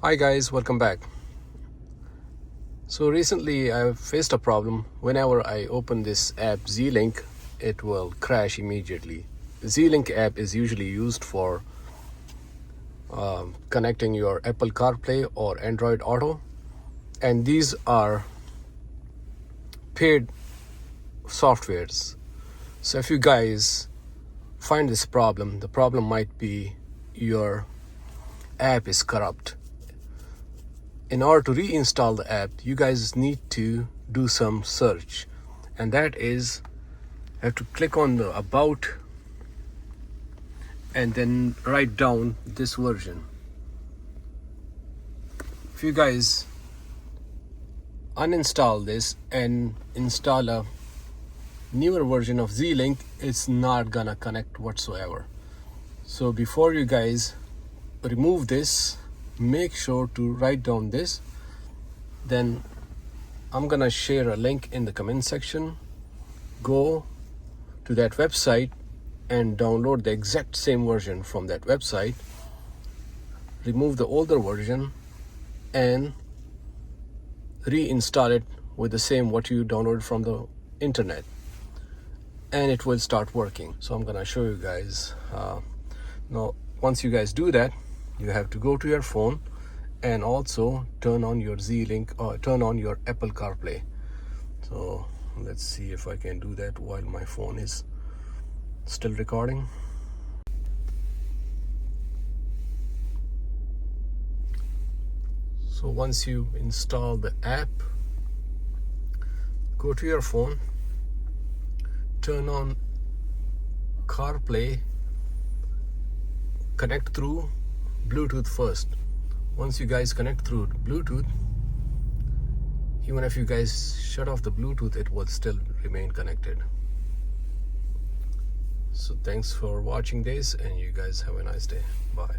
Hi guys, welcome back. So recently I've faced a problem. Whenever I open this app Zlink, it will crash immediately. Zlink app is usually used for connecting your Apple CarPlay or Android Auto, and these are paid softwares. So if you guys find this problem, the problem might be your app is corrupt. In order to reinstall the app, you guys need to do some search, and that is you have to click on the about and then write down this version. If you guys uninstall this and install a newer version of Zlink, it's not gonna connect whatsoever. So before you guys remove this, make sure to write down this. Then I'm gonna share a link in the comment section. Go to that website and download the exact same version from that website. Remove the older version and reinstall it with the same what you downloaded from the internet, and it will start working. So I'm gonna show you guys. Now once you guys do that, you have to go to your phone and also turn on your Zlink or turn on your Apple CarPlay. So let's see if I can do that while my phone is still recording. So once you install the app, go to your phone, turn on CarPlay, connect through Bluetooth first. Once you guys connect through Bluetooth, even if you guys shut off the Bluetooth, it will still remain connected. So thanks for watching this, and you guys have a nice day. Bye.